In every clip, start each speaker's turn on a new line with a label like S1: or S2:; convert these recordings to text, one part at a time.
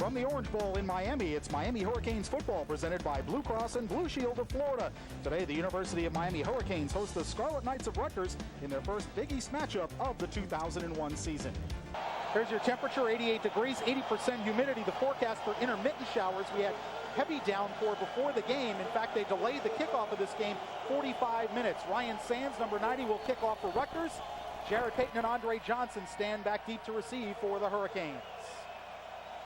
S1: From the Orange Bowl in Miami, it's Miami Hurricanes football presented by Blue Cross and Blue Shield of Florida. Today, the University of Miami Hurricanes host the Scarlett Knights of Rutgers in their first Big East matchup of the 2001 season. Here's your temperature, 88 degrees, 80% humidity. The forecast for intermittent showers. We had heavy downpour before the game. In fact, they delayed the kickoff of this game 45 minutes. Ryan Sands, number 90, will kick off for Rutgers. Jared Payton and Andre Johnson stand back deep to receive for the Hurricanes.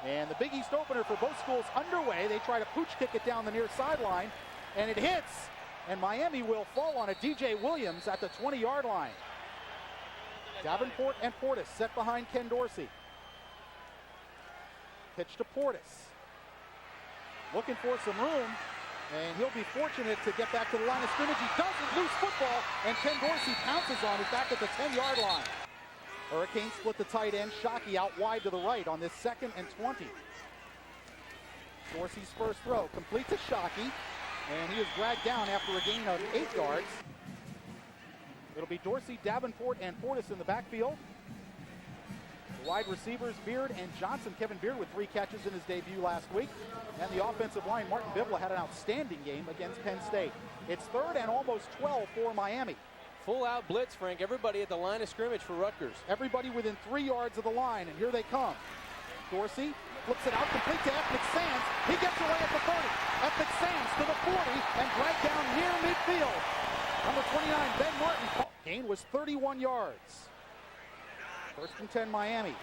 S1: And the Big East opener for both schools underway. They try to pooch kick it down the near sideline, and it hits. And Miami will fall on a DJ Williams at the 20-yard line. Davenport and Portis set behind Ken Dorsey. Pitch to Portis. Looking for some room, and he'll be fortunate to get back to the line of scrimmage. He doesn't lose football, and Ken Dorsey pounces on it back at the 10-yard line. Hurricanes split the tight end. Shockey out wide to the right on this 2nd and 20. Dorsey's first throw complete to Shockey, and he is dragged down after a gain of 8 yards. It'll be Dorsey, Davenport, and Portis in the backfield. The wide receivers, Beard and Johnson. Kevin Beard with 3 catches in his debut last week. And the offensive line, Martin Bibla, had an outstanding game against Penn State. It's 3rd and almost 12 for Miami.
S2: Full-out blitz, Frank. Everybody at the line of scrimmage for Rutgers.
S1: Everybody within 3 yards of the line, and here they come. Dorsey flips it out, complete to Ethnic Sands. He gets away at the 30. Ethnic Sands to the 40, and dragged down near midfield. Number 29, Ben Martin. Gain was 31 yards. 1st and 10, Miami.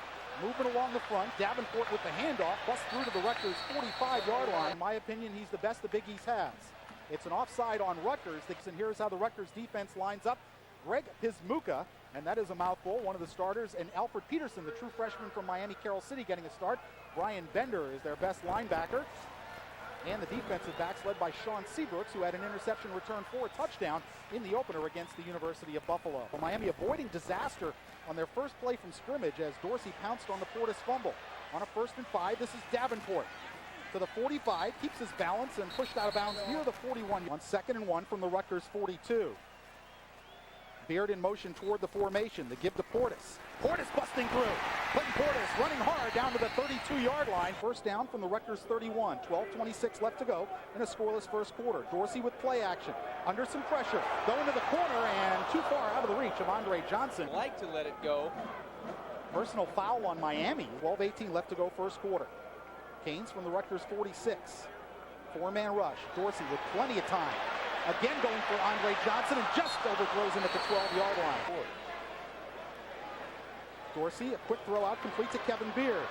S1: Moving along the front. Davenport with the handoff. Busts through to the Rutgers 45-yard line. In my opinion, he's the best the Big East has. It's an offside on Rutgers. And here's how the Rutgers defense lines up. Greg Pismuka, and that is a mouthful, one of the starters. And Alfred Peterson, the true freshman from Miami Carroll City, getting a start. Brian Bender is their best linebacker. And the defensive backs led by Sean Seabrooks, who had an interception return for a touchdown in the opener against the University of Buffalo. Miami avoiding disaster on their first play from scrimmage as Dorsey pounced on the Portis fumble. On a 1st and 5, this is Davenport. To the 45, keeps his balance and pushed out of bounds near the 41. On 2nd and 1 from the Rutgers 42. Beard in motion toward the formation. The give to Portis. Portis busting through. Clinton Portis running hard down to the 32-yard line. First down from the Rutgers 31. 12:26 left to go in a scoreless first quarter. Dorsey with play action. Under some pressure. Going to the corner and too far out of the reach of Andre Johnson.
S2: Like to let it go.
S1: Personal foul on Miami. 12:18 left to go first quarter. Canes from the Rutgers 46. 4-man rush. Dorsey with plenty of time. Again going for Andre Johnson and just overthrows him at the 12-yard line. Dorsey, a quick throw out complete to Kevin Beard.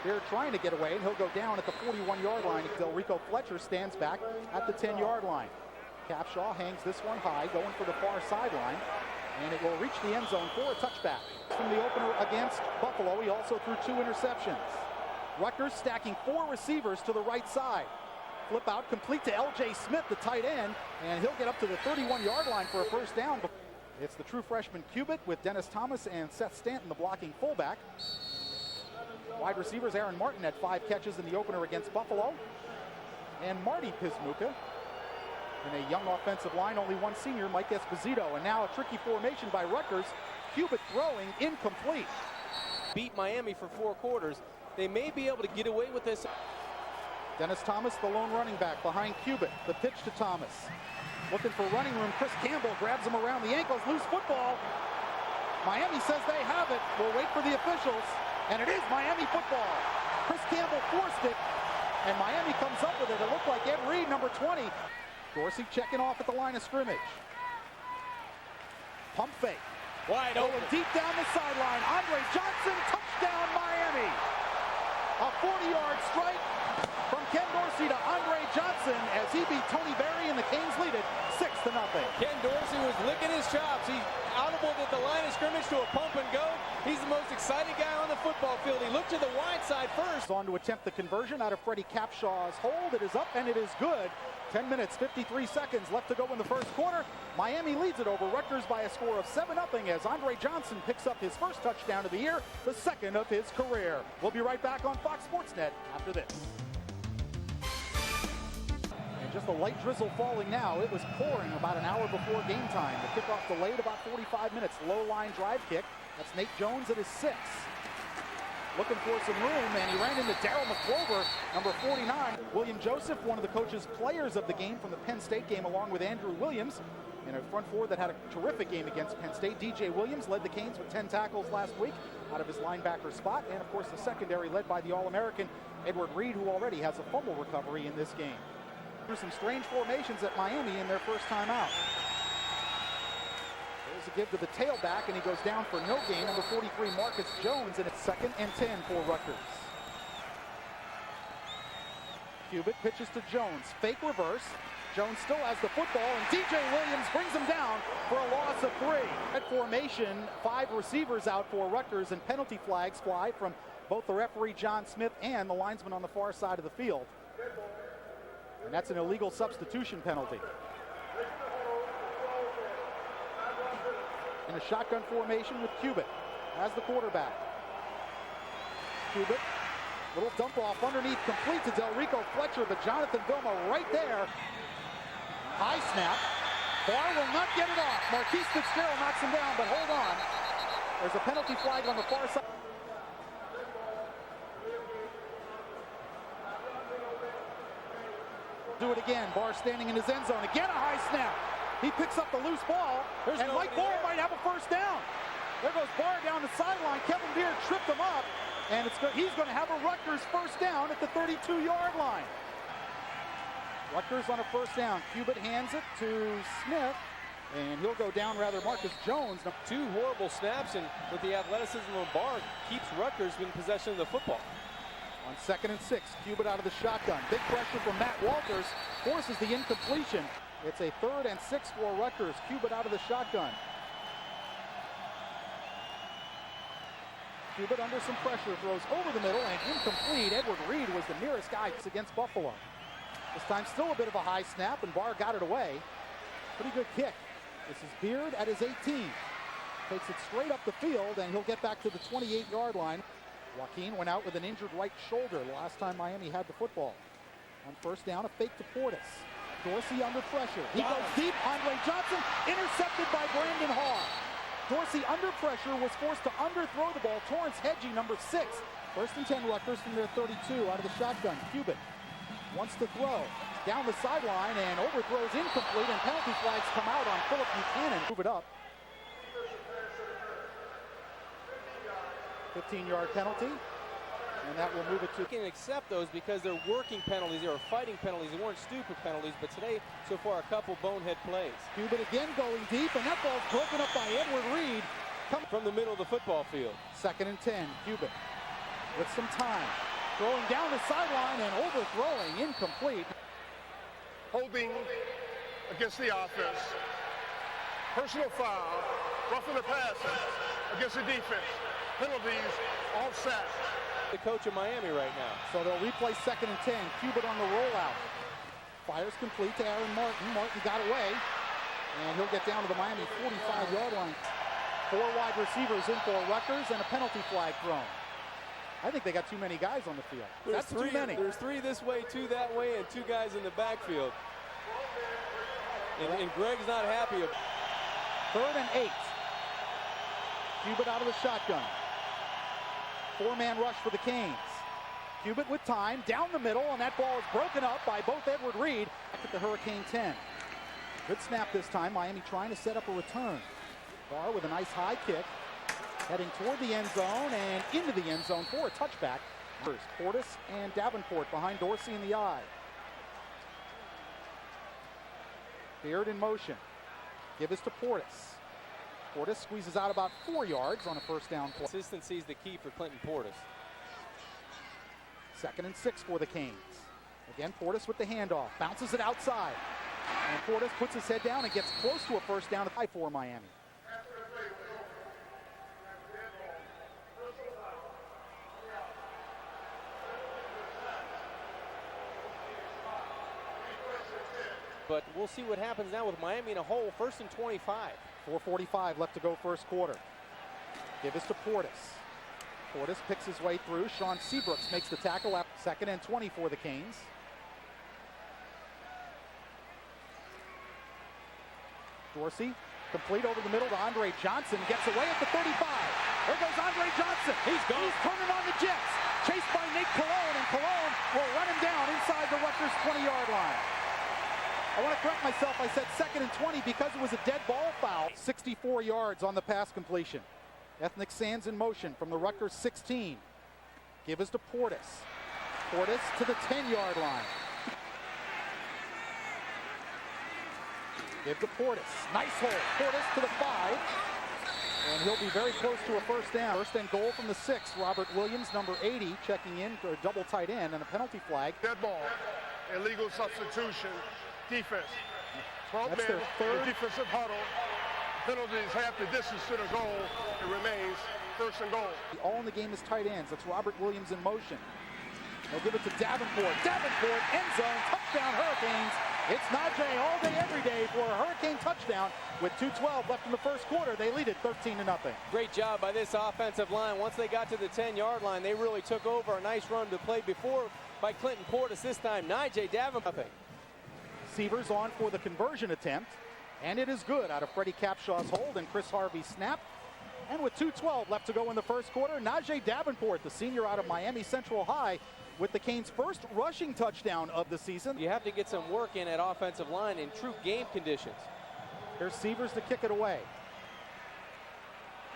S1: Beard trying to get away, and he'll go down at the 41-yard line. Delrico Fletcher stands back at the 10-yard line. Capshaw hangs this one high, going for the far sideline, and it will reach the end zone for a touchback. From the opener against Buffalo, he also threw 2 interceptions. Rutgers stacking 4 receivers to the right side. Flip out complete to L.J. Smith, the tight end, and he'll get up to the 31-yard line for a first down. It's the true freshman Cubitt with Dennis Thomas and Seth Stanton, the blocking fullback. Wide receivers, Aaron Martin had 5 catches in the opener against Buffalo. And Marty Pismuka. In a young offensive line, only 1 senior, Mike Esposito. And now a tricky formation by Rutgers. Cubitt throwing incomplete.
S2: Beat Miami for 4 quarters. They may be able to get away with this.
S1: Dennis Thomas, the lone running back, behind Cubitt. The pitch to Thomas. Looking for running room. Chris Campbell grabs him around the ankles. Loose football. Miami says they have it. We'll wait for the officials. And it is Miami football. Chris Campbell forced it. And Miami comes up with it. It looked like Ed Reed, number 20. Dorsey checking off at the line of scrimmage. Pump fake.
S2: Wide open.
S1: Deep down the sideline. Andre Johnson, touchdown Miami. A 40-yard strike from Ken Dorsey to Andre Johnson as he beat Tony Berry, and the Canes lead it 6-0.
S2: Ken Dorsey was licking his chops. He audible at the line of scrimmage to a pump and go. He's the most exciting guy on the football field. He looked to the wide side first.
S1: On to attempt the conversion out of Freddie Capshaw's hold. It is up and it is good. 10 minutes, 53 seconds left to go in the first quarter. Miami leads it over Rutgers by a score of 7-0 as Andre Johnson picks up his first touchdown of the year, the 2nd of his career. We'll be right back on Fox Sports Net after this. And just a light drizzle falling now. It was pouring about an hour before game time. The kickoff delayed about 45 minutes. Low line drive kick. That's Nate Jones at his 6th. looking for some room, and he ran into Darryl McClover, number 49. William Joseph, one of the coach's players of the game from the Penn State game, along with Andrew Williams, and a front four that had a terrific game against Penn State. DJ Williams led the Canes with 10 tackles last week out of his linebacker spot, and of course the secondary led by the All-American Edward Reed, who already has a fumble recovery in this game. There's some strange formations at Miami in their first time out. There's a give to the tailback, and he goes down for no gain. Number 43, Marcus Jones, and it's 2nd and 10 for Rutgers. Cubitt pitches to Jones. Fake reverse. Jones still has the football, and DJ Williams brings him down for a loss of 3. At formation, 5 receivers out for Rutgers, and penalty flags fly from both the referee, John Smith, and the linesman on the far side of the field. And that's an illegal substitution penalty. In a shotgun formation with Cubitt as the quarterback. Cubitt, little dump off underneath, complete to Delrico Fletcher, but Jonathan Vilma right there. High snap. Barr will not get it off. Marquise Fitzgerald knocks him down, but hold on. There's a penalty flag on the far side. Do it again. Barr standing in his end zone. Again a high snap. He picks up the loose ball, and Mike Barr might have a first down. There goes Barr down the sideline. Kevin Beard tripped him up, and he's going to have a Rutgers first down at the 32-yard line. Rutgers on a first down. Cubitt hands it to Smith, and he'll go down rather. Marcus Jones.
S2: 2 horrible snaps, and with the athleticism of Barr, keeps Rutgers in possession of the football.
S1: On 2nd and 6, Cubitt out of the shotgun. Big pressure from Matt Walters, forces the incompletion. It's a 3rd and 6 for Rutgers. Cubitt out of the shotgun. Cubitt under some pressure, throws over the middle and incomplete. Edward Reed was the nearest guy against Buffalo. This time still a bit of a high snap, and Barr got it away. Pretty good kick. This is Beard at his 18. Takes it straight up the field, and he'll get back to the 28-yard line. Joaquin went out with an injured right shoulder the last time Miami had the football. On first down, a fake to Portis. Dorsey under pressure. He goes deep. Andre Johnson intercepted by Brandon Haw. Dorsey under pressure was forced to underthrow the ball. Torrance Hedgie, number 6. 1st and 10 Rutgers from their 32 out of the shotgun. Cubitt wants to throw. Down the sideline and overthrows incomplete, and penalty flags come out on Philip Buchanan. Move it up. 15-yard penalty, and that will move it to...
S2: You can accept those because they're working penalties. They were fighting penalties. They weren't stupid penalties, but today, so far, a couple bonehead plays.
S1: Cubitt again going deep, and that ball's broken up by Edward Reed.
S2: From the middle of the football field.
S1: 2nd and 10, Cubitt with some time. Throwing down the sideline and overthrowing, incomplete.
S3: Holding against the offense. Personal foul, roughing the passer against the defense. Penalties, all set.
S2: The coach of Miami right now.
S1: So they'll replay 2nd and 10. Cubitt on the rollout. Fires complete to Aaron Martin. Martin got away, and he'll get down to the Miami 45-yard line. 4 wide receivers in for Rutgers, and a penalty flag thrown. I think they got too many guys on the field. That's too many.
S2: There's 3 this way, 2 that way, and 2 guys in the backfield. And Greg's not happy.
S1: 3rd and 8. Cubitt out of the shotgun. 4-man rush for the Canes. Cubitt with time, down the middle, and that ball is broken up by both Edward Reed at the Hurricane 10. Good snap this time. Miami trying to set up a return. Barr with a nice high kick, heading toward the end zone and into the end zone for a touchback. Portis and Davenport behind Dorsey in the eye. Beard in motion. Give this to Portis. Portis squeezes out about 4 yards on a first down play.
S2: Consistency is the key for Clinton Portis.
S1: 2nd and 6 for the Canes. Again, Portis with the handoff. Bounces it outside. And Portis puts his head down and gets close to a first down for Miami.
S2: But we'll see what happens now with Miami in a hole. 1st and 25.
S1: 4:45 left to go first quarter. Give this to Portis. Portis picks his way through. Sean Seabrooks makes the tackle at 2nd and 20 for the Canes. Dorsey complete over the middle to Andre Johnson. Gets away at the 35. There goes Andre Johnson.
S2: He's gone.
S1: He's turning on the Jets. Chased by Nate Colon, and Colon will run him down inside the Rutgers 20-yard line. I want to correct myself. I said 2nd and 20 because it was a dead ball foul. 64 yards on the pass completion. Ethnic Sands in motion from the Rutgers 16. Give us to Portis. Portis to the 10-yard line. Give to Portis. Nice hole. Portis to the 5. And he'll be very close to a first down. First and goal from the 6. Robert Williams, number 80, checking in for a double tight end and a penalty flag.
S3: Dead ball. Illegal substitution. Defense. 12
S1: That's
S3: men.
S1: their third.
S3: The defensive huddle. Penalties half the distance to the goal. It remains first and goal.
S1: All in the game is tight ends. That's Robert Williams in motion. They'll give it to Davenport. Davenport, end zone, touchdown Hurricanes. It's Najee all day, every day for a Hurricane touchdown. With 2:12 left in the first quarter, they lead it 13-0.
S2: Great job by this offensive line. Once they got to the 10-yard line, they really took over. A nice run to play before by Clinton Portis. This time, Najee Davenport.
S1: Seavers on for the conversion attempt. And it is good out of Freddie Capshaw's hold and Chris Harvey's snap. And with 2:12 left to go in the first quarter, Najee Davenport, the senior out of Miami Central High, with the Canes' first rushing touchdown of the season.
S2: You have to get some work in at offensive line in true game conditions.
S1: Here's Seavers to kick it away.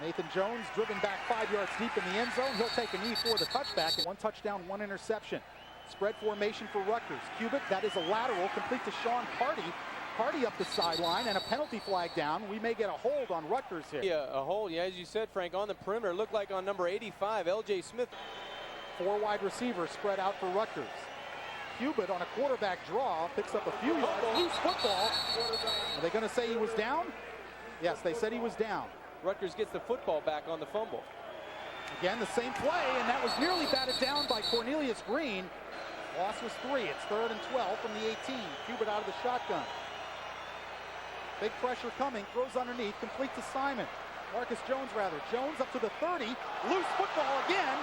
S1: Nathan Jones driven back 5 yards deep in the end zone. He'll take a knee for the touchback. 1 touchdown, 1 interception. Spread formation for Rutgers. Cubitt, that is a lateral, complete to Sean Party. Party up the sideline and a penalty flag down. We may get a hold on Rutgers here.
S2: Yeah, a hold, yeah, as you said, Frank, on the perimeter. Looked like on number 85, L.J. Smith.
S1: 4 wide receivers spread out for Rutgers. Cubitt on a quarterback draw picks up a few yards. Loose football. Are they going to say he was down? Yes, they said he was down.
S2: Rutgers gets the football back on the fumble.
S1: Again, the same play, and that was nearly batted down by Cornelius Green. Loss was 3. It's 3rd and 12 from the 18. Cubitt out of the shotgun. Big pressure coming. Throws underneath. Complete to Simon. Marcus Jones, rather. Jones up to the 30. Loose football again.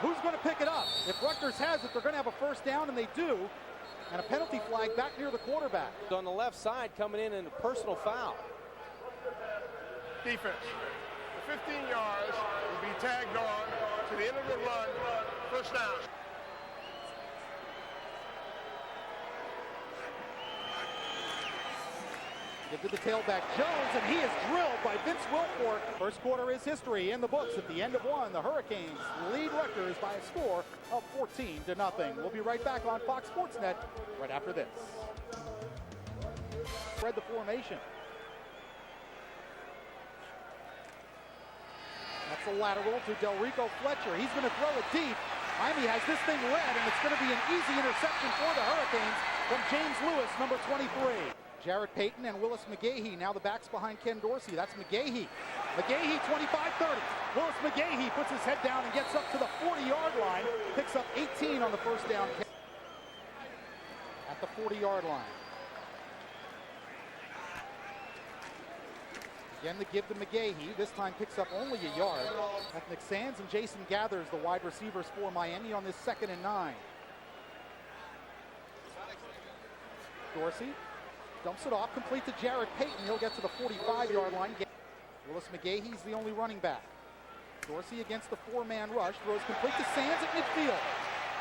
S1: Who's going to pick it up? If Rutgers has it, they're going to have a first down, and they do. And a penalty flag back near the quarterback.
S2: On the left side, coming in a personal foul.
S3: Defense. The 15 yards will be tagged on to the end of the run. First down.
S1: Give to the tailback Jones, and he is drilled by Vince Wilfork. First quarter is history in the books. At the end of 1, the Hurricanes lead Rutgers by a score of 14-0. We'll be right back on Fox Sports Net right after this. Spread the formation. That's a lateral to Delrico Fletcher. He's going to throw it deep. Miami has this thing led, and it's going to be an easy interception for the Hurricanes from James Lewis, number 23. Jarrett Payton and Willis McGahee, now the backs behind Ken Dorsey. That's McGahee. McGahee, 25-30. Willis McGahee puts his head down and gets up to the 40-yard line. Picks up 18 on the first down. At the 40-yard line. Again, the give to McGahee. This time picks up only a yard. Ethnic Sands and Jason Gathers, the wide receivers for Miami on this 2nd and 9. Dorsey dumps it off, complete to Jarrett Payton. He'll get to the 45-yard line. Willis McGahee's the only running back. Dorsey against the 4-man rush, throws complete to Sands at midfield.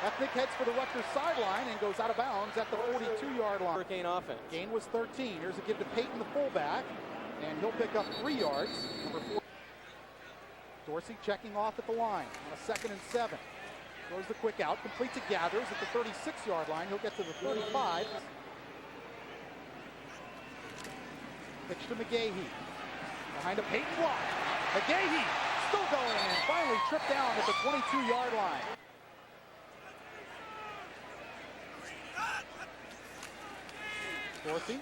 S1: Ethnic heads for the Rutgers sideline and goes out of bounds at the 42-yard line.
S2: Hurricane offense.
S1: Gain was 13. Here's a give to Payton, the fullback, and he'll pick up 3 yards. Number 4. Dorsey checking off at the line on a 2nd and 7. Throws the quick out, complete to Gathers at the 36-yard line. He'll get to the 35. Pitch to McGahee. Behind a Payton block. McGahee still going and finally tripped down at the 22-yard line. Dorsey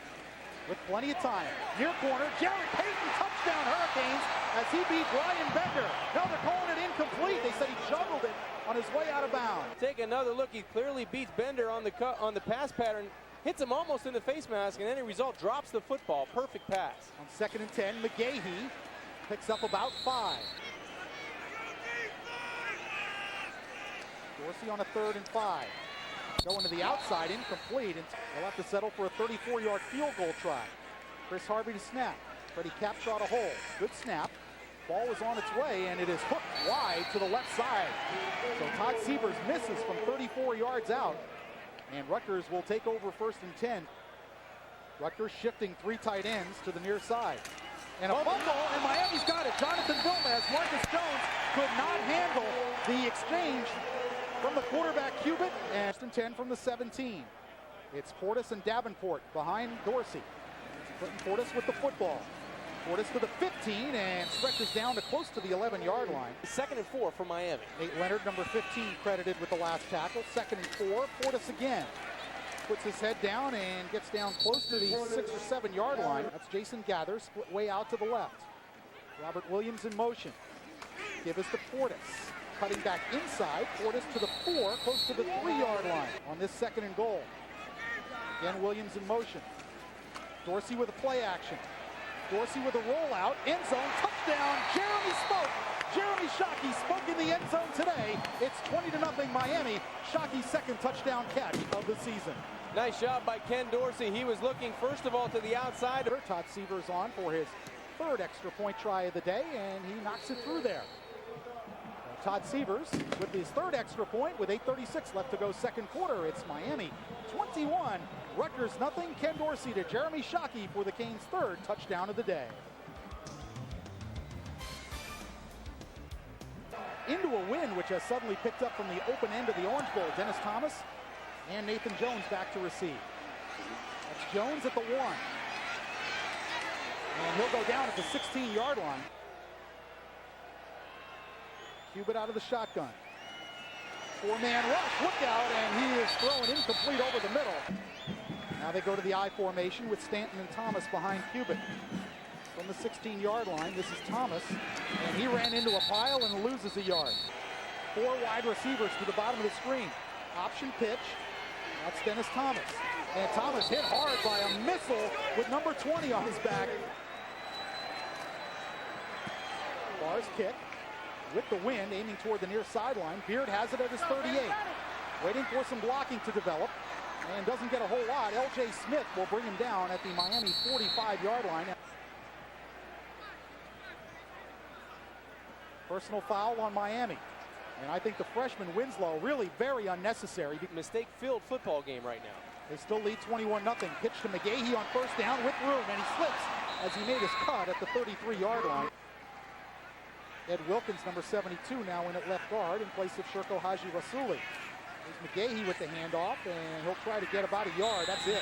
S1: with plenty of time. Near corner, Jarrett Payton, touchdown Hurricanes as he beat Brian Bender. Now they're calling it incomplete. They said he juggled it on his way out of bounds.
S2: Take another look. He clearly beats Bender on the pass pattern. Hits him almost in the face mask, and any result drops the football. Perfect pass. On
S1: 2nd and 10, McGahee picks up about 5. Dorsey on a 3rd and 5. Going to the outside, incomplete, and they'll have to settle for a 34-yard field goal try. Chris Harvey to snap. Freddie Capshaw to hold. Good snap. Ball was on its way, and it is hooked wide to the left side. So Todd Sievers misses from 34 yards out, and Rutgers will take over 1st and 10. Rutgers shifting 3 tight ends to the near side. And a fumble, and Miami's got it. Jonathan Vilmes, Marcus Jones could not handle the exchange from the quarterback Cubitt, and 1st and 10 from the 17. It's Portis and Davenport behind Dorsey. Clinton Portis with the football. Portis to the 15 and stretches down to close to the 11-yard line.
S2: 2nd and 4 for Miami.
S1: Nate Leonard, number 15, credited with the last tackle. 2nd and 4, Portis again. Puts his head down and gets down close to the 6 or 7 yard line. That's Jason Gather, split way out to the left. Robert Williams in motion. Give us to Portis. Cutting back inside, Portis to the 4, close to the 3 yard line on this 2nd and goal. Again, Williams in motion. Dorsey with a play action. Dorsey with a rollout, end zone, touchdown, Jeremy Spoke. Jeremy Shockey spoke in the end zone today. It's 20-0 Miami. Shockey's 2nd touchdown catch of the season.
S2: Nice job by Ken Dorsey. He was looking first of all to the outside.
S1: Todd Sievers on for his 3rd extra point try of the day, and he knocks it through there. Todd Sievers with his 3rd extra point with 8:36 left to go 2nd quarter. It's Miami 21, Rutgers nothing. Ken Dorsey to Jeremy Shockey for the Canes' 3rd touchdown of the day. Into a win which has suddenly picked up from the open end of the Orange Bowl. Dennis Thomas and Nathan Jones back to receive. That's Jones at the 1. And he'll go down at the 16-yard line. Cubitt out of the shotgun. 4-man rush, look out, and he is thrown incomplete over the middle. Now they go to the I formation with Stanton and Thomas behind Cubitt. From the 16-yard line, this is Thomas, and he ran into a pile and loses a yard. 4 wide receivers to the bottom of the screen. Option pitch, that's Dennis Thomas. And Thomas hit hard by a missile with number 20 on his back. Barr's kick. With the wind, aiming toward the near sideline. Beard has it at his 38. Waiting for some blocking to develop. And doesn't get a whole lot. L.J. Smith will bring him down at the Miami 45-yard line. Personal foul on Miami. And I think the freshman Winslow really very unnecessary.
S2: Mistake-filled football game right now.
S1: They still lead 21-0. Pitch to McGahee on 1st down with room. And he slips as he made his cut at the 33-yard line. Ed Wilkins, number 72, now in at left guard in place of Sherko Haji Rasuli. There's McGahee with the handoff, and he'll try to get about a yard. That's it.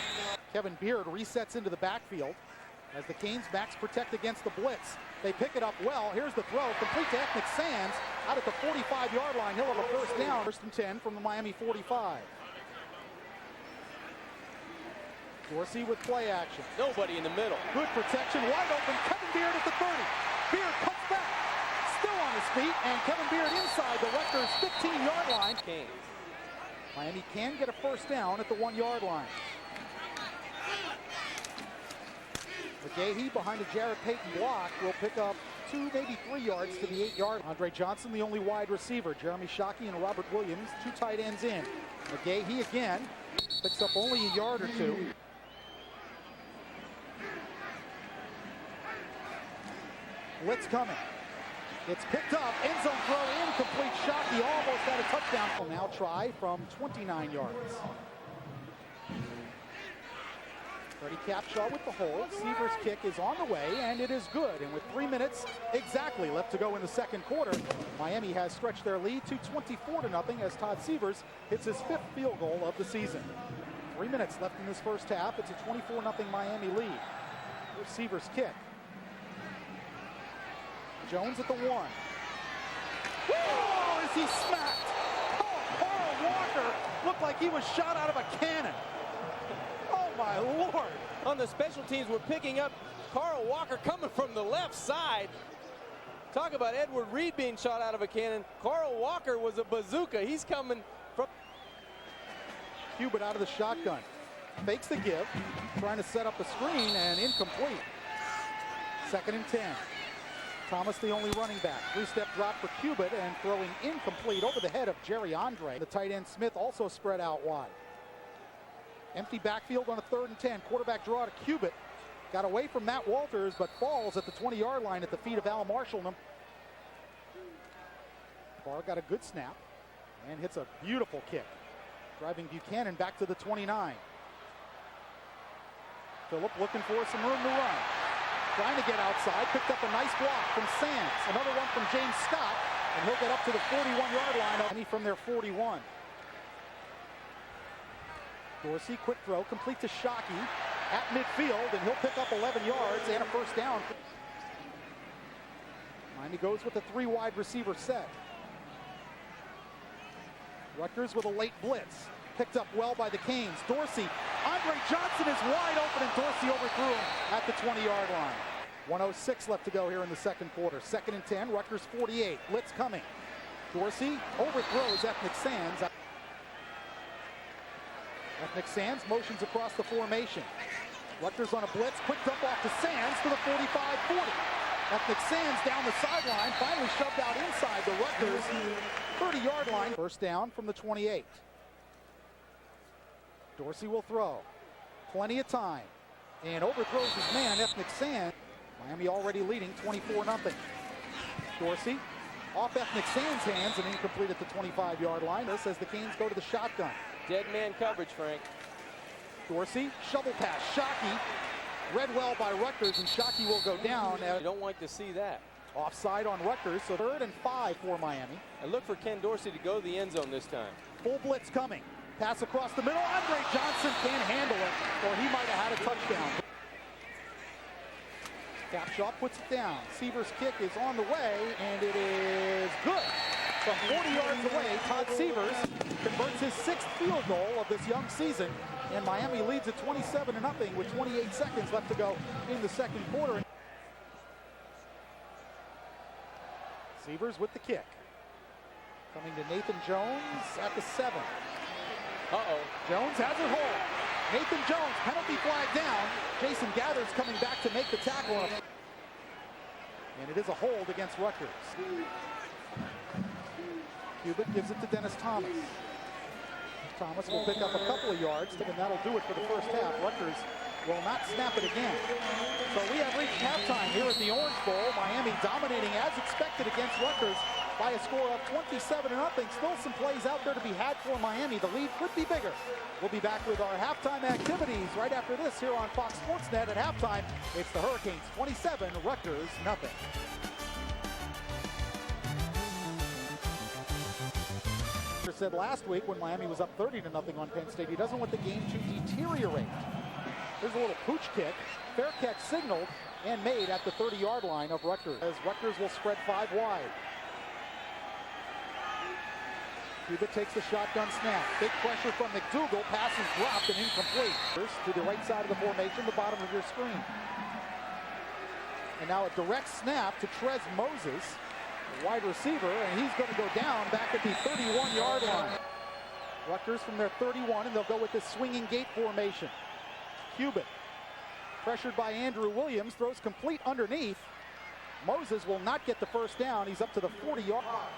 S1: Kevin Beard resets into the backfield as the Canes backs protect against the blitz. They pick it up well. Here's the throw, complete to Ethnic Sands out at the 45-yard line. He'll have a 1st down. 1st and 10 from the Miami 45. Dorsey with play action.
S2: Nobody in the middle.
S1: Good protection, wide open. Kevin Beard at the 30. Beard cuts back. Still on his feet, and Kevin Beard inside the Rutgers 15-yard line.
S2: Canes.
S1: Miami can get a 1st down at the 1-yard line. McGahee behind a Jarrett Payton block will pick up 2, maybe 3 yards to the 8-yard. Andre Johnson, the only wide receiver. Jeremy Shockey and Robert Williams, 2 tight ends in. McGahee again picks up only a yard or 2. Blitz coming. It's picked up, end zone throw, incomplete. Shockey almost had a touchdown. Will now try from 29 yards. Freddie Capshaw with the hold. Sievers' kick is on the way, and it is good. And with 3 minutes exactly left to go in the 2nd quarter, Miami has stretched their lead to 24-0 as Todd Sievers hits his 5th field goal of the season. 3 minutes left in this 1st half. It's a 24-0 Miami lead. Here's Sievers' kick. Jones at the 1. Oh, is he smacked? Oh, Carl Walker looked like he was shot out of a cannon. Oh, my Lord.
S2: On the special teams, we're picking up Carl Walker coming from the left side. Talk about Edward Reed being shot out of a cannon. Carl Walker was a bazooka. He's coming from...
S1: Cubitt out of the shotgun. Fakes the give. Trying to set up a screen and incomplete. 2nd and 10. Thomas, the only running back. 3-step drop for Cubitt and throwing incomplete over the head of Jerry Andre. The tight end Smith also spread out wide. Empty backfield on a 3rd and 10. Quarterback draw to Cubitt. Got away from Matt Walters, but falls at the 20-yard line at the feet of Al Marshall. Barr got a good snap and hits a beautiful kick, driving Buchanan back to the 29. Phillip looking for some room to run. Trying to get outside, picked up a nice block from Sands. Another one from James Scott, and he'll get up to the 41-yard line. And he from their 41. Dorsey, quick throw, complete to Shockey at midfield, and he'll pick up 11 yards and a first down. Miami goes with a 3 wide receiver set. Rutgers with a late blitz. Picked up well by the Canes. Dorsey, Andre Johnson is wide open, and Dorsey overthrew him at the 20-yard line. 1:06 left to go here in the second quarter. 2nd and 10, Rutgers 48. Blitz coming. Dorsey overthrows Ethnic Sands. Ethnic Sands motions across the formation. Rutgers on a blitz, quick dump off to Sands to the 45-40. Ethnic Sands down the sideline, finally shoved out inside the Rutgers 30-yard line. First down from the 28. Dorsey will throw. Plenty of time. And overthrows his man, Ethnic Sands. Miami already leading 24-0. Dorsey off Ethnic Sands' hands and incomplete at the 25-yard line. This as the Canes go to the shotgun.
S2: Dead man coverage, Frank.
S1: Dorsey, shovel pass. Shockey, read well by Rutgers, and Shockey will go down.
S2: You don't like to see that.
S1: Offside on Rutgers, so 3rd and 5 for Miami.
S2: And look for Ken Dorsey to go to the end zone this time.
S1: Full blitz coming. Pass across the middle. Andre Johnson can't handle it, or he might have had a touchdown. Capshaw puts it down. Seaver's kick is on the way, and it is good. From 40 yards away, Todd Severs converts his 6th field goal of this young season, and Miami leads at 27-0 with 28 seconds left to go in the second quarter. Severs with the kick. Coming to Nathan Jones at the 7. Jones has it hold. Nathan Jones, penalty flag down. Jason Gathers coming back to make the tackle. And it is a hold against Rutgers. Cubitt gives it to Dennis Thomas. Thomas will pick up a couple of yards, and that'll do it for the first half. Rutgers will not snap it again. So we have reached halftime here at the Orange Bowl. Miami dominating as expected against Rutgers by a score of 27-0. Still some plays out there to be had for Miami. The lead could be bigger. We'll be back with our halftime activities right after this here on Fox Sports Net. At halftime, it's the Hurricanes 27, Rutgers nothing. Said last week when Miami was up 30-0 on Penn State, he doesn't want the game to deteriorate. There's a little pooch kick. Fair catch signaled and made at the 30-yard line of Rutgers, as Rutgers will spread 5 wide. Cubitt takes the shotgun snap. Big pressure from McDougal. Pass is dropped and incomplete. First to the right side of the formation, the bottom of your screen. And now a direct snap to Trez Moses, wide receiver, and he's going to go down back at the 31-yard line. Rutgers from their 31, and they'll go with this swinging gate formation. Cubitt, pressured by Andrew Williams, throws complete underneath. Moses will not get the first down. He's up to the 40-yard line.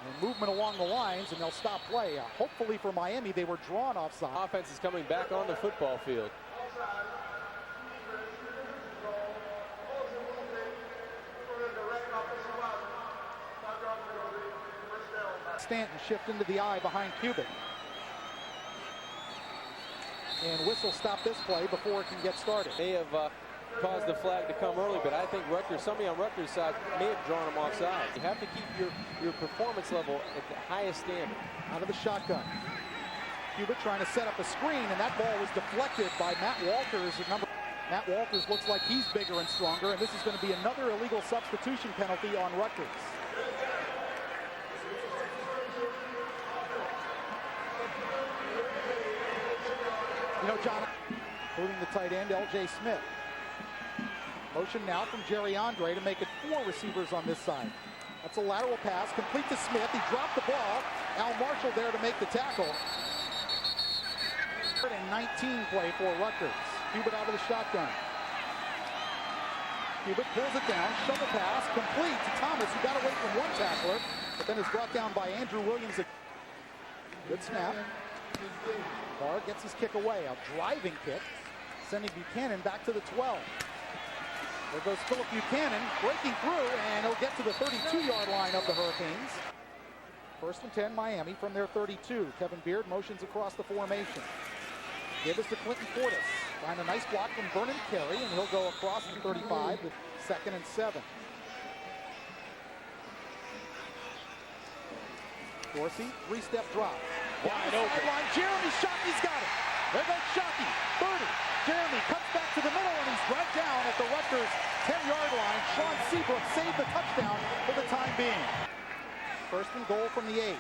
S1: And movement along the lines, and they'll stop play. Hopefully for Miami, they were drawn offside.
S2: Offense is coming back on the football field.
S1: Stanton shift into the eye behind Cubitt. And whistle stop this play before it can get started.
S2: May have caused the flag to come early, but I think Rutgers, somebody on Rutgers' side may have drawn him offside. You have to keep your performance level at the highest standard.
S1: Out of the shotgun. Cubitt trying to set up a screen, and that ball was deflected by Matt Walters. Matt Walters looks like he's bigger and stronger, and this is going to be another illegal substitution penalty on Rutgers. You know, John, including the tight end, L.J. Smith. Motion now from Jerry Andre to make it 4 receivers on this side. That's a lateral pass, complete to Smith. He dropped the ball. Al Marshall there to make the tackle. 3rd and 19 play for Rutgers. Cubitt out of the shotgun. Cubitt pulls it down, shovel pass, complete to Thomas, who got away from one tackler, but then is brought down by Andrew Williams. Good snap. Barr gets his kick away. A driving kick, sending Buchanan back to the 12. There goes Philip Buchanan breaking through, and he'll get to the 32-yard line of the Hurricanes. 1st and 10, Miami from their 32. Kevin Beard motions across the formation. Give us to Clinton Portis. Find a nice block from Vernon Carey, and he'll go across the 35 with 2nd and 7. Dorsey, 3-step drop. Wide open. Jeremy Shockey's got it. There goes Shockey, 30. Jeremy cuts back to the middle, and he's dragged down at the Rutgers 10-yard line. Sean Seabrook saved the touchdown for the time being. 1st and goal from the 8.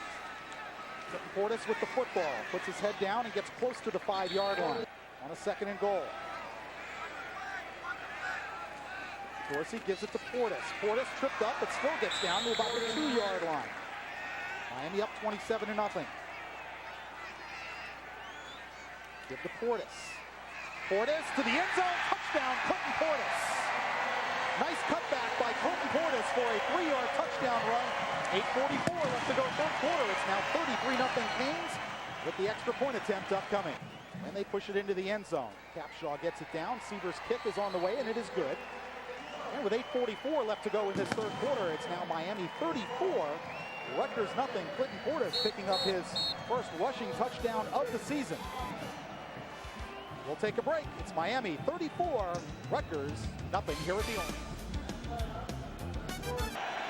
S1: Clinton Portis with the football. Puts his head down and gets close to the 5-yard line. On a 2nd and goal. Dorsey gives it to Portis. Portis tripped up, but still gets down to about the 2-yard line. Miami up 27-0. Give to Portis. Portis to the end zone. Touchdown, Clinton Portis. Nice cutback by Clinton Portis for a 3-yard touchdown run. 8:44 left to go 3rd quarter. It's now 33-0 Canes with the extra point attempt upcoming. And they push it into the end zone. Capshaw gets it down. Seaver's kick is on the way, and it is good. And with 8:44 left to go in this 3rd quarter, it's now Miami 34, Rutgers nothing. Clinton Portis picking up his first rushing touchdown of the season. We'll take a break. It's Miami 34, Rutgers nothing here at the Orange.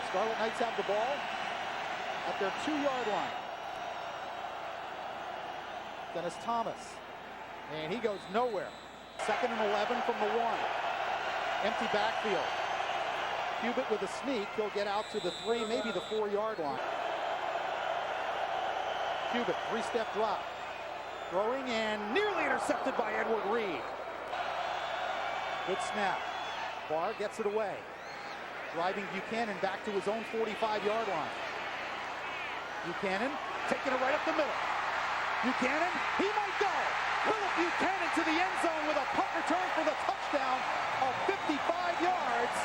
S1: Scarlett Knights have the ball at their 2-yard line. Dennis Thomas. And he goes nowhere. 2nd and 11 from the 1. Empty backfield. Cubitt with a sneak. He'll get out to the 3, maybe the 4-yard line. Cubitt, 3-step drop. Throwing and nearly intercepted by Edward Reed. Good snap. Barr gets it away. Driving Buchanan back to his own 45-yard line. Buchanan taking it right up the middle. Buchanan, he might go. Philip Buchanan to the end zone with a punt return for the touchdown of 55 yards.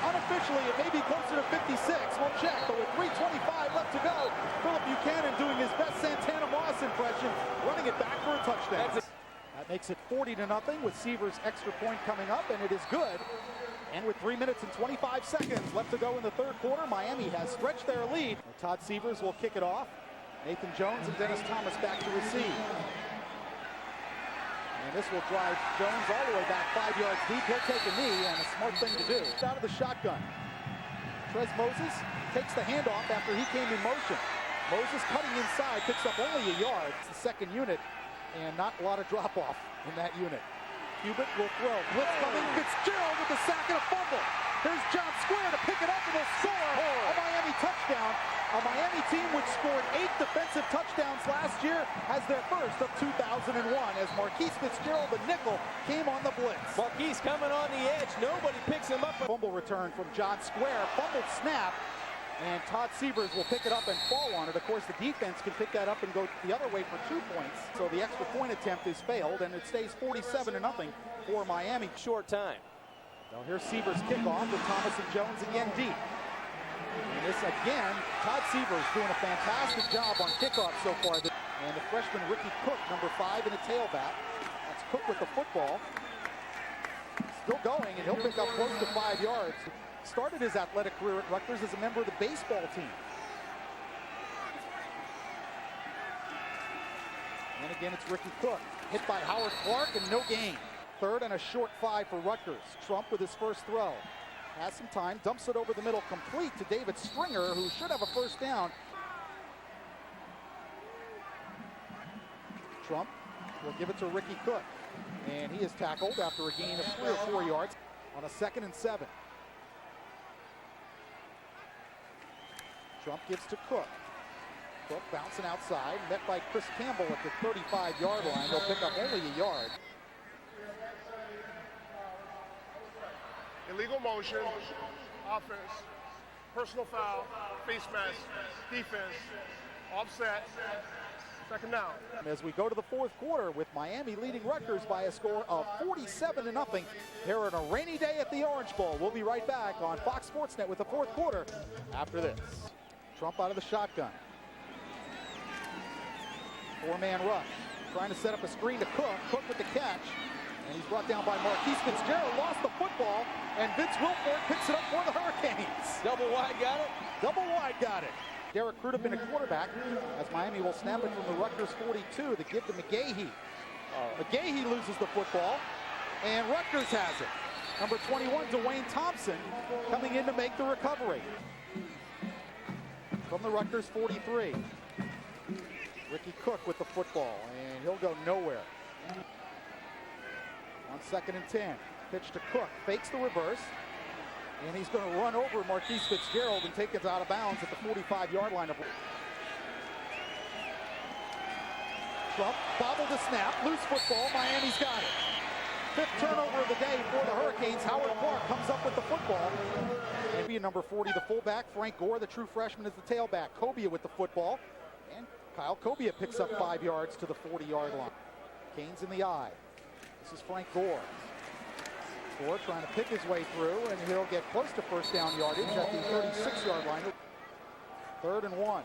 S1: Unofficially, it may be closer to 56. We'll check, but with 3:25 left to go, Philip Buchanan doing his best Santana Moss impression, running it back for a touchdown. That makes it 40-0 with Seaver's extra point coming up, and it is good. And with 3 minutes and 25 seconds left to go in the 3rd quarter, Miami has stretched their lead. Todd Seavers will kick it off. Nathan Jones and Dennis Thomas back to receive. And this will drive Jones all the way back 5 yards deep. He'll take a knee, and a smart thing to do. Out of the shotgun. Trez Moses takes the handoff after he came in motion. Moses cutting inside, picks up only a yard. It's the 2nd unit, and not a lot of drop-off in that unit. Cubitt will throw. Blitz coming. Fitzgerald with the sack and a fumble. There's John Square to pick it up, and he'll score a Miami touchdown. A Miami team which scored 8 defensive touchdowns last year has their first of 2001 as Marquise Fitzgerald, the nickel, came on the blitz.
S2: Marquise coming on the edge. Nobody picks him up.
S1: Fumble return from John Square. Fumbled snap. And Todd Seavers will pick it up and fall on it. Of course, the defense can pick that up and go the other way for 2 points. So the extra point attempt is failed, and it stays 47-0 for Miami.
S2: Short time.
S1: Now here's Seavers' kickoff with Thomas and Jones again deep. And this again, Todd Seavers doing a fantastic job on kickoff so far. And the freshman Ricky Cook, number 5 in a tailback. That's Cook with the football. Still going, and he'll pick up close to 5 yards. Started his athletic career at Rutgers as a member of the baseball team. And again, it's Ricky Cook. Hit by Howard Clark and no gain. 3rd and a short 5 for Rutgers. Trump with his first throw. Has some time, dumps it over the middle, complete to David Stringer, who should have a first down. Trump will give it to Ricky Cook. And he is tackled after a gain of 3 or 4 yards on a 2nd and 7. Trump gives to Cook. Cook bouncing outside, met by Chris Campbell at the 35-yard line. He'll pick up only a yard.
S3: Illegal motion, offense, personal foul, face mask, defense, offset, 2nd down.
S1: As we go to the 4th quarter with Miami leading Rutgers by a score of 47-0 here on a rainy day at the Orange Bowl. We'll be right back on Fox Sports Net with the 4th quarter after this. Trump out of the shotgun. 4-man rush. Trying to set up a screen to Cook. Cook with the catch. And he's brought down by Marquise Fitzgerald, lost the football, and Vince Wilfork picks it up for the Hurricanes.
S2: Double wide got it.
S1: Double wide got it. Derek Crudup in a quarterback, as Miami will snap it from the Rutgers 42 to give to McGahee. McGahee loses the football, and Rutgers has it. Number 21, Dwayne Thompson, coming in to make the recovery. From the Rutgers 43. Ricky Cook with the football, and he'll go nowhere. On 2nd and 10, pitch to Cook, fakes the reverse, and he's going to run over Marquise Fitzgerald and take it out of bounds at the 45-yard line. Trump bobbled the snap, loose football, Miami's got it. 5th turnover of the day for the Hurricanes. Howard Clark comes up with the football. Maybe number 40, the fullback. Frank Gore, the true freshman, is the tailback. Cobia with the football. And Kyle Cobia picks up 5 yards to the 40-yard line. Canes in the eye. This is Frank Gore. Gore trying to pick his way through, and he'll get close to first down yardage at the 36-yard line. 3rd and 1.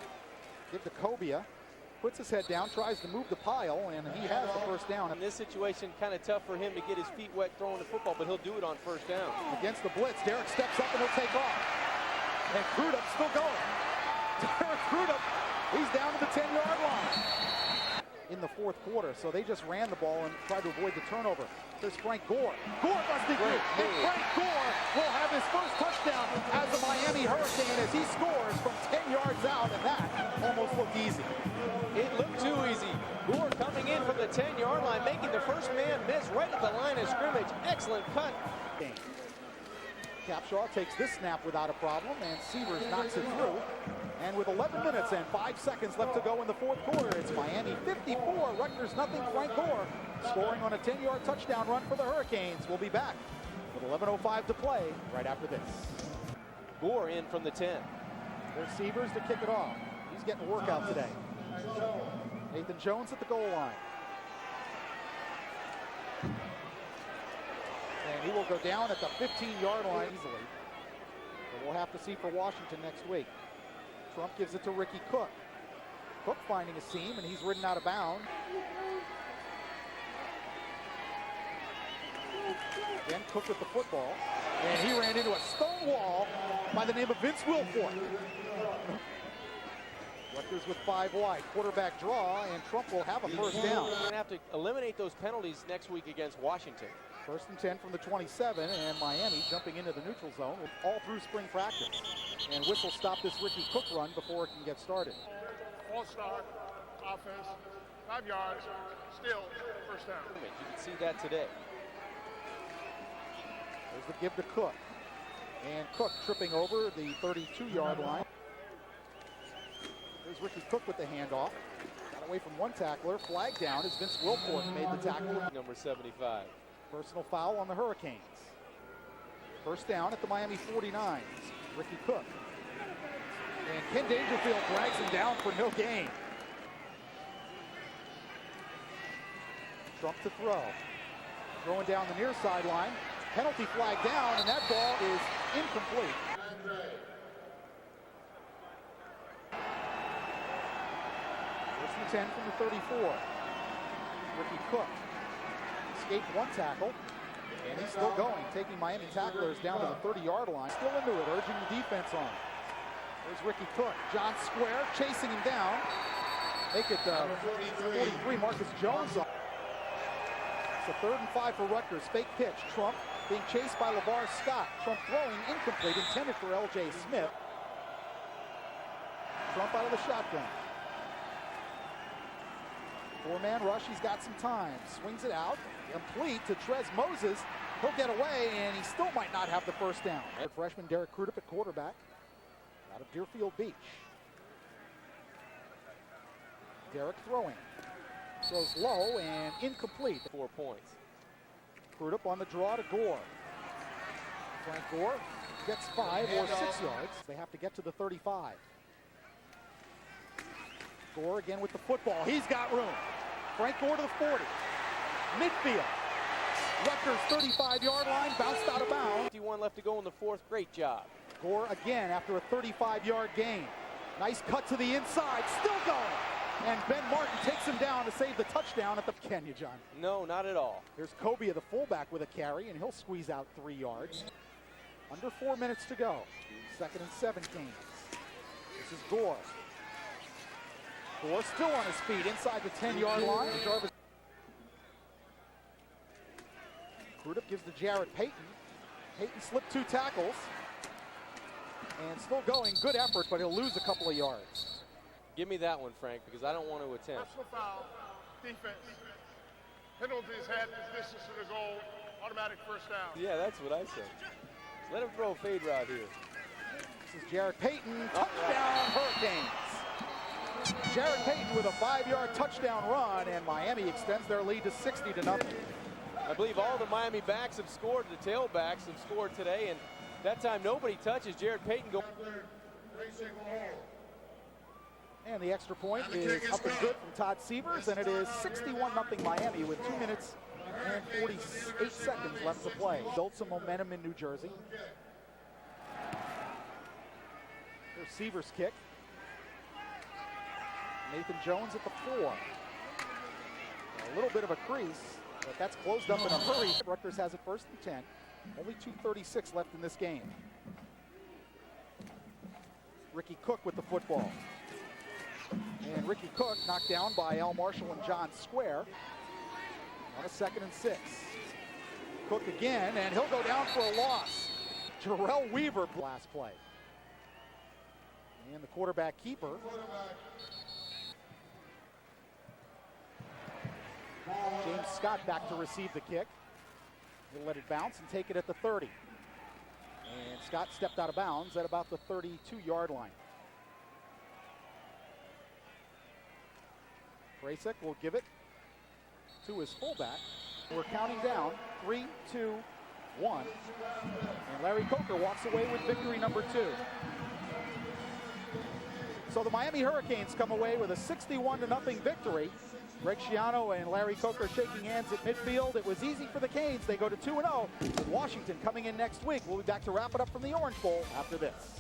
S1: Give to Cobia. Puts his head down, tries to move the pile, and he has the first down.
S2: In this situation, kind of tough for him to get his feet wet throwing the football, but he'll do it on first down.
S1: Against the blitz, Derek steps up and he'll take off. And Crudup's still going. Derek Crudup, he's down to the 10-yard line in the 4th quarter, so they just ran the ball and tried to avoid the turnover. There's Frank Gore. Gore busting through, and Frank Gore will have his first touchdown as a Miami Hurricane as he scores from 10 yards out, and that almost looked easy.
S2: It looked too easy. Gore coming in from the 10-yard line, making the first man miss right at the line of scrimmage. Excellent cut.
S1: Capshaw takes this snap without a problem, and Severs knocks it through. And with 11 minutes and 5 seconds left to go in the 4th quarter, it's Miami 54, Rutgers nothing. Frank Gore scoring on a 10-yard touchdown run for the Hurricanes. We'll be back with 11:05 to play right after this.
S2: Gore in from the 10.
S1: There's Severs to kick it off. He's getting a workout today. Nathan Jones at the goal line. And he will go down at the 15-yard line easily. But we'll have to see for Washington next week. Trump gives it to Ricky Cook. Cook finding a seam, and he's ridden out of bounds. Again, Cook with the football. And he ran into a stone wall by the name of Vince Wilfork. Rutgers with 5 wide. Quarterback draw, and Trump will have a first down.
S2: We're going to have to eliminate those penalties next week against Washington.
S1: 1st and 10 from the 27, and Miami jumping into the neutral zone all through spring practice. And whistle stop this Ricky Cook run before it can get started.
S3: False start, offense, 5 yards, still first down.
S2: You can see that today.
S1: There's the give to Cook. And Cook tripping over the 32-yard line. There's Ricky Cook with the handoff. Got away from one tackler. Flag down as Vince Wilfork made the tackle.
S2: Number 75.
S1: Personal foul on the Hurricanes. First down at the Miami 49. Ricky Cook. And Ken Dangerfield drags him down for no gain. Trump to throw. Throwing down the near sideline. Penalty flag down, and that ball is incomplete. First and 10 from the 34. Ricky Cook escaped one tackle, and he's still going, taking Miami tacklers down to the 30-yard line. Still into it, urging the defense on. There's Ricky Cook. John Square chasing him down. Make it 43, Marcus Jones on. It's a 3rd and 5 for Rutgers. Fake pitch. Trump being chased by LeVar Scott. Trump throwing incomplete, intended for L.J. Smith. Trump out of the shotgun. 4-man rush, he's got some time. Swings it out, complete to Trez Moses. He'll get away, and he still might not have the first down. Freshman Derek Crudup at quarterback out of Deerfield Beach. Derek throwing. Throws low and incomplete.
S2: 4 points.
S1: Crudup on the draw to Gore. Frank Gore gets 5 or 6 yards. They have to get to the 35. Gore again with the football. He's got room. Frank Gore to the 40. Midfield. Rutgers 35-yard line, bounced out of bounds.
S2: 51 left to go in the 4th. Great job.
S1: Gore again after a 35-yard gain. Nice cut to the inside. Still going. And Ben Martin takes him down to save the touchdown at the... Can you, John?
S2: No, not at all.
S1: Here's Kobe, the fullback, with a carry, and he'll squeeze out 3 yards. Under 4 minutes to go. 2nd and 17. This is Gore. Gore still on his feet inside the 10-yard line. Jarvis. Crudup gives to Jarrett Payton. Payton slipped 2 tackles. And still going. Good effort, but he'll lose a couple of yards.
S2: Give me that one, Frank, because I don't want to attempt.
S3: Personal foul, defense. Penalties had this distance to the goal, automatic first down.
S2: Yeah, that's what I said. Let him throw a fade route here.
S1: This is Jarrett Payton, touchdown Hurricanes. Jarrett Payton with a 5-yard touchdown run, and Miami extends their lead to 60-0.
S2: I believe all the Miami backs have scored, the tailbacks have scored today, and that time nobody touches. Jarrett Payton go.
S1: And the extra point is up and good from Todd Sievers, and it is 61-0 Miami with 2 minutes and 48 seconds left to play. Built some momentum in New Jersey. Here's Sievers' kick. Nathan Jones at the 4. A little bit of a crease, but that's closed up in a hurry. Rutgers has it 1st and 10. Only 2:36 left in this game. Ricky Cook with the football. And Ricky Cook knocked down by Al Marshall and John Square on a 2nd and 6. Cook again, and he'll go down for a loss. Jarrell Weaver last play. And the quarterback keeper. James Scott back to receive the kick. He'll let it bounce and take it at the 30. And Scott stepped out of bounds at about the 32-yard line. Bracek will give it to his fullback. We're counting down. 3, 2, 1. And Larry Coker walks away with victory number 2. So the Miami Hurricanes come away with a 61-0 victory. Greg Schiano and Larry Coker shaking hands at midfield. It was easy for the Canes. They go to 2-0 with Washington coming in next week. We'll be back to wrap it up from the Orange Bowl after this.